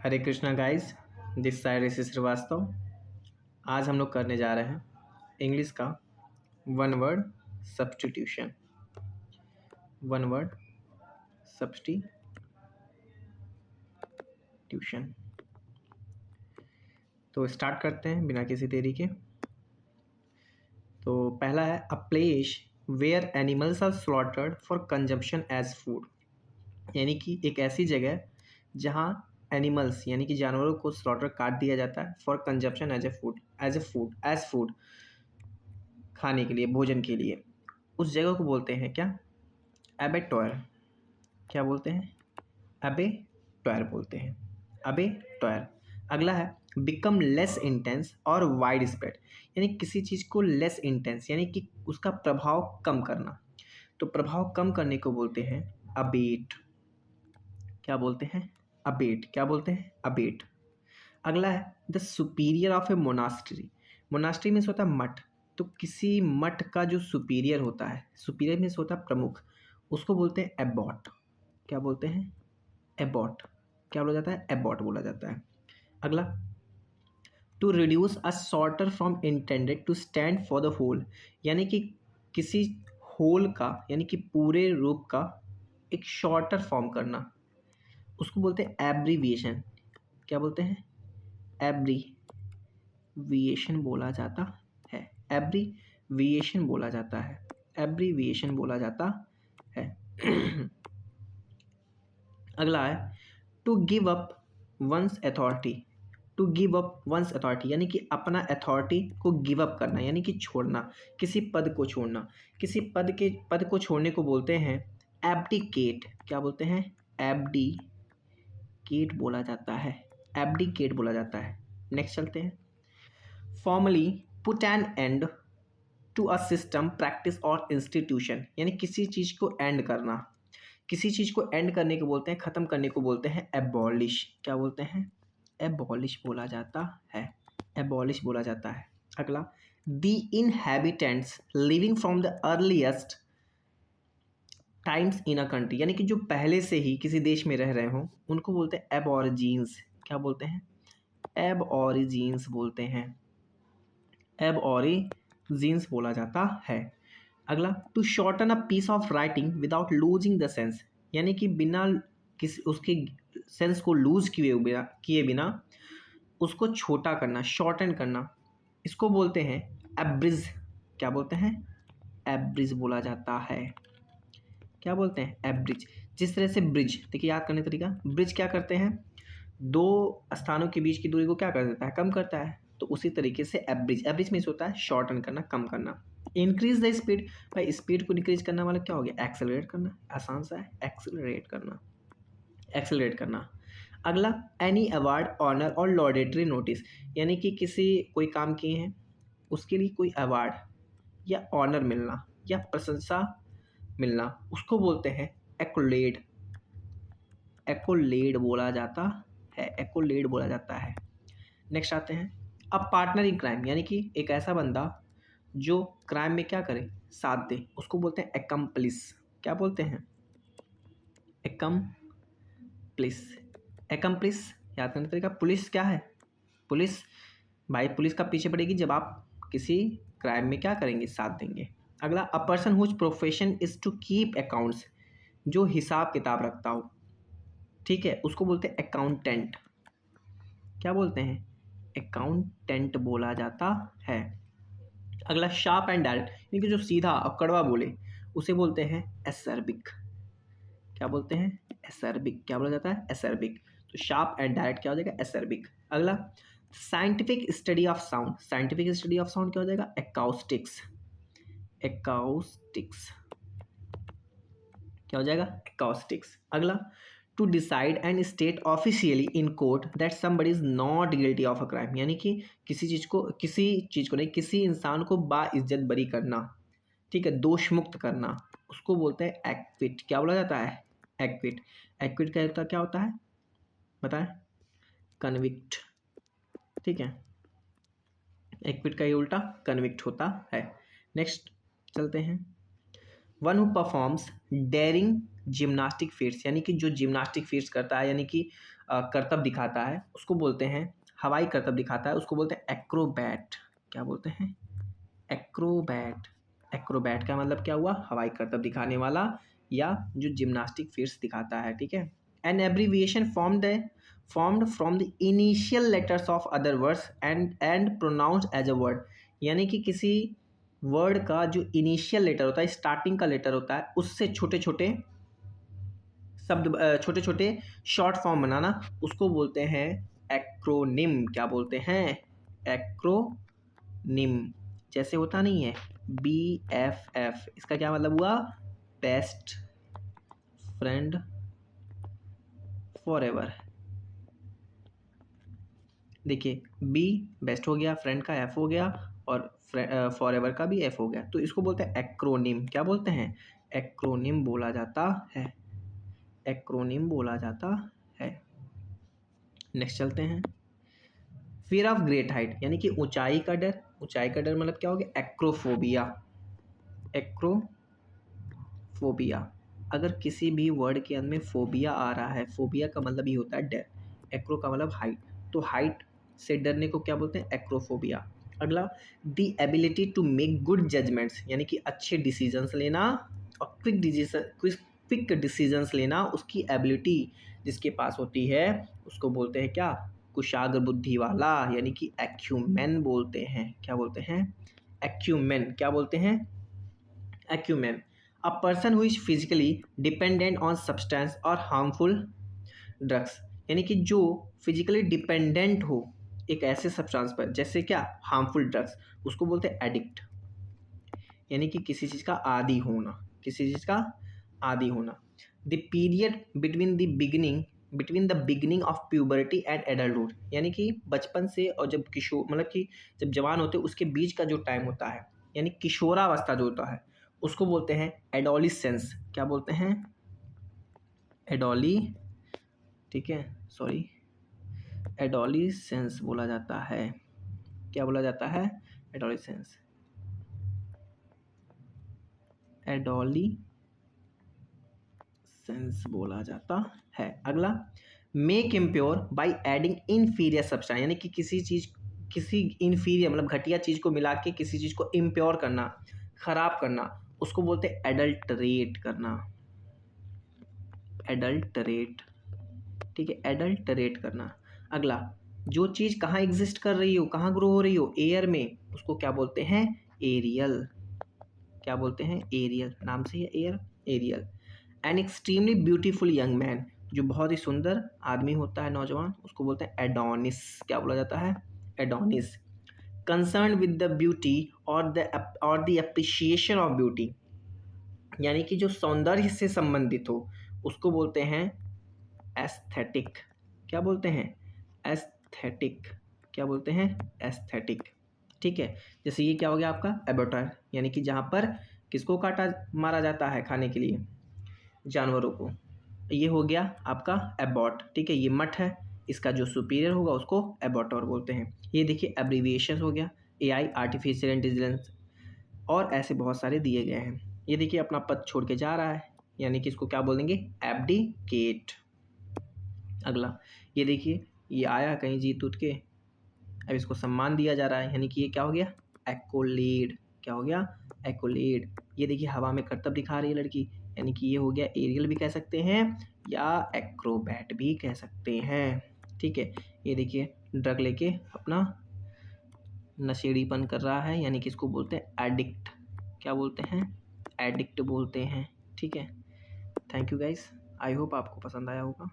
Hare Krishna guys, this side Rishi Shrivastava. आज हम लोग करने जा रहे हैं इंग्लिश का one word substitution. One word substitution. तो स्टार्ट करते हैं बिना किसी देरी के। तो पहला है a place where animals are slaughtered for consumption as food, यानी कि एक ऐसी जगह जहाँ एनिमल्स यानी कि जानवरों को स्लॉटर काट दिया जाता है फॉर कंजप्शन एज फूड खाने के लिए, भोजन के लिए। उस जगह को बोलते हैं क्या? एबेटॉयर। क्या बोलते हैं? एबेटॉयर बोलते हैं। एबेटॉयर। अगला है बिकम लेस इंटेंस और वाइड स्प्रेड, यानी किसी चीज़ को लेस इंटेंस यानी कि उसका प्रभाव कम करना। तो प्रभाव कम करने को बोलते हैं अबेट। क्या बोलते हैं? अबेट। क्या बोलते हैं? अबेट। अगला है the superior of A monastery. Monastery means होता है मठ। तो किसी मठ का जो सुपीरियर होता है, सुपीरियर मीन्स होता है प्रमुख, उसको बोलते हैं एबॉट। क्या बोलते हैं? एबॉट। क्या बोला जाता है? एबॉट बोला जाता है। अगला to reduce a shorter from intended to stand for the whole, यानी कि किसी होल का यानी कि पूरे रूप का एक शॉर्टर फॉर्म करना, उसको बोलते हैं एब्रीविएशन। क्या बोलते हैं? एब्रीविएशन बोला जाता है। एब्रीविएशन बोला जाता है। एब्रीविएशन बोला जाता है। अगला है to give up one's authority. To give up one's authority यानी कि अपना अथॉरिटी को गिव अप करना, यानी कि छोड़ना, किसी पद को छोड़ना। किसी पद को छोड़ने को बोलते हैं एब्डिकेट। क्या बोलते हैं? एब्डिकेट बोला जाता है। एब्डिकेट बोला जाता है। नेक्स्ट चलते हैं। Formally put an end to a system, practice और इंस्टीट्यूशन, यानी किसी चीज़ को एंड करना। किसी चीज़ को एंड करने को बोलते हैं, ख़त्म करने को बोलते हैं एबॉलिश। क्या बोलते हैं? एबॉलिश बोला जाता है। एबॉलिश बोला जाता है। अगला the inhabitants living from the earliest times in a country, यानी कि जो पहले से ही किसी देश में रह रहे हों उनको बोलते हैं एबॉरिजिन्स। क्या बोलते हैं? एबॉरिजिन्स बोलते हैं। एबॉरिजिन्स बोला जाता है। अगला to shorten a piece of writing without losing the sense, यानी कि बिना किसी उसके सेंस को लूज किए बिना उसको छोटा करना, शॉर्टन करना, इसको बोलते हैं एब्रिज। क्या बोलते हैं? एब्रिज बोला जाता है। क्या बोलते हैं? एब्रिज। जिस तरह से ब्रिज, देखिए याद करने का तरीका, ब्रिज क्या करते हैं? दो स्थानों के बीच की दूरी को क्या कर देता है? कम करता है। तो उसी तरीके से एब्रिज, एब्रिज मीन्स होता है शॉर्टन करना, कम करना। इंक्रीज द स्पीड, भाई स्पीड को इंक्रीज करना वाला क्या हो गया? एक्सेलरेट करना। आसान सा है, एक्सेलरेट करना। एक्सेलरेट करना। अगला एनी अवार्ड, ऑनर और लॉडेटरी नोटिस, यानी कि कोई काम किए हैं उसके लिए कोई अवार्ड या ऑनर मिलना या प्रशंसा मिलना, उसको बोलते हैं एक्कोलेड। एक्कोलेड बोला जाता है। एक्कोलेड बोला जाता है। नेक्स्ट आते हैं अब पार्टनर इन क्राइम, यानी कि एक ऐसा बंदा जो क्राइम में क्या करे? साथ दे, उसको बोलते हैं एकम्प्लिस। क्या बोलते हैं? एकम्प्लिस। एकम्प्लिस याद करने का तरीका, पुलिस क्या है? पुलिस, भाई पुलिस का पीछे पड़ेगी जब आप किसी क्राइम में क्या करेंगे? साथ देंगे। अगला a person whose profession is to keep accounts, जो हिसाब किताब रखता हो, ठीक है, उसको बोलते हैं अकाउंटेंट। क्या बोलते हैं? अकाउंटेंट बोला जाता है। अगला शार्प एंड डायरेक्ट, यानी कि जो सीधा और कड़वा बोले उसे बोलते हैं एसर्बिक। क्या बोलते हैं? एसर्बिक। क्या बोला जाता है? एसर्बिक। तो शार्प एंड डायरेक्ट क्या हो जाएगा? एसर्बिक। अगला scientific study of sound, scientific study of sound क्या हो जाएगा? एकॉस्टिक्स। एकॉस्टिक्स क्या हो जाएगा? एकॉस्टिक्स। अगला to decide and state officially in court that somebody is not guilty of a crime, यानी कि किसी चीज़ को नहीं, किसी इंसान को बाइज्जत बरी करना, ठीक है, दोष मुक्त करना, उसको बोलते हैं एक्विट। क्या बोला जाता है? एक्विट। एक्विट का होता क्या होता है? बताएं? कन्विक्ट। ठीक है, एक्विट का ये उल्टा कन्विक्ट होता है। नेक्स्ट चलते हैं। One who performs daring gymnastic feats, यानी कि जो जिम्नास्टिक फीट्स करता है, यानी कि करतब दिखाता है उसको बोलते हैं, हवाई करतब दिखाता है उसको बोलते हैं एक्रोबैट। क्या बोलते हैं? एक्रोबैट। एक्रोबैट का मतलब क्या हुआ? हवाई करतब दिखाने वाला या जो जिम्नास्टिक फीट्स दिखाता है, ठीक है। An abbreviation formed from the initial letters of other words and pronounced as a word, यानी कि किसी वर्ड का जो इनिशियल लेटर होता है, स्टार्टिंग का लेटर होता है, उससे छोटे छोटे शब्द, छोटे छोटे शॉर्ट फॉर्म बनाना, उसको बोलते हैं एक्रोनिम। क्या बोलते हैं? एक्रोनिम। जैसे होता नहीं है BFF, इसका क्या मतलब हुआ? Best friend forever. देखिए B बेस्ट हो गया, फ्रेंड का F हो गया, और फॉरएवर का भी F हो गया, तो इसको बोलते हैं एक्रोनिम। क्या बोलते हैं? एक्रोनिम बोला जाता है। एक्रोनिम बोला जाता है। नेक्स्ट चलते हैं। फियर ऑफ ग्रेट हाइट, यानी कि ऊंचाई का डर। ऊंचाई का डर मतलब क्या हो गया? एक्रोफोबिया। एक्रोफोबिया। अगर किसी भी वर्ड के अंदर में फोबिया आ रहा है, फोबिया का मतलब ये होता है डर, एक्रो का मतलब हाइट, तो हाइट से डरने को क्या बोलते हैं? एक्रोफोबिया। अगला, the ability to make good judgments, यानी कि अच्छे डिसीजंस लेना और क्विक डिसीजंस लेना, उसकी एबिलिटी जिसके पास होती है उसको बोलते हैं क्या? कुशाग्र बुद्धि वाला, यानी कि एक्यूमेन बोलते हैं। क्या बोलते हैं? एक्यूमेन। क्या बोलते हैं? Acumen. A person who is physically dependent on substance और हार्मफुल ड्रग्स, यानी कि जो फिजिकली डिपेंडेंट हो एक ऐसे सब्सटेंस पर, जैसे क्या? हार्मफुल ड्रग्स, उसको बोलते हैं एडिक्ट, यानी कि किसी चीज़ का आदी होना, किसी चीज़ का आदी होना। The period between the beginning of puberty and adulthood, यानी कि बचपन से और जब किशोर, मतलब कि जब जवान होते हैं उसके बीच का जो टाइम होता है, यानी किशोरावस्था जो होता है, उसको बोलते हैं एडोलिसेंस। क्या बोलते हैं? एडोली, ठीक है, सॉरी, एडोलिसेंस बोला जाता है। क्या बोला जाता है? एडोलिसेंस, एडोलिसेंस बोला जाता है। अगला, make impure by adding inferior substance, यानी कि किसी इनफीरियर मतलब घटिया चीज़ को मिला के किसी चीज़ को इम्प्योर करना, खराब करना, उसको बोलते हैं एडल्टरेट करना। एडल्टरेट, ठीक है, एडल्टरेट करना। अगला, जो चीज़ कहाँ एग्जिस्ट कर रही हो, कहाँ ग्रो हो रही हो, एयर में, उसको क्या बोलते हैं? एरियल। क्या बोलते हैं? एरियल, नाम से ही air, aerial. An extremely beautiful young man, जो बहुत ही सुंदर आदमी होता है, नौजवान, उसको बोलते हैं एडोनिस। क्या बोला जाता है? Adonis. Concern with the beauty और द अप्रिशिएशन ऑफ ब्यूटी, यानी कि जो सौंदर्य से संबंधित हो, उसको बोलते हैं एस्थेटिक। क्या बोलते हैं? एस्थेटिक। क्या बोलते हैं? एस्थेटिक, ठीक है। जैसे ये क्या हो गया आपका? एबॉटर, यानी कि जहाँ पर किसको काटा मारा जाता है खाने के लिए? जानवरों को। ये हो गया आपका एबॉट, ठीक है, ये मठ है, इसका जो सुपीरियर होगा उसको एबॉटर बोलते हैं। ये देखिए एब्रीविएशन हो गया, AI, आर्टिफिशियल इंटेलिजेंस, और ऐसे बहुत सारे दिए गए हैं। ये देखिए अपना पद छोड़ के जा रहा है, यानी कि इसको क्या बोलेंगे? एब्डिकेट। अगला, ये देखिए ये आया कहीं जीत उठ के, अब इसको सम्मान दिया जा रहा है, यानी कि ये क्या हो गया? एक्कोलेड। क्या हो गया? एक्कोलेड। ये देखिए हवा में करतब दिखा रही है लड़की, यानी कि ये हो गया एरियल भी कह सकते हैं या एक्रोबैट भी कह सकते हैं, ठीक है। ये देखिए ड्रग लेके अपना नशेड़ीपन कर रहा है, यानी कि इसको बोलते हैं एडिक्ट। क्या बोलते हैं? एडिक्ट बोलते हैं, ठीक है। Thank you guys, I hope आपको पसंद आया होगा।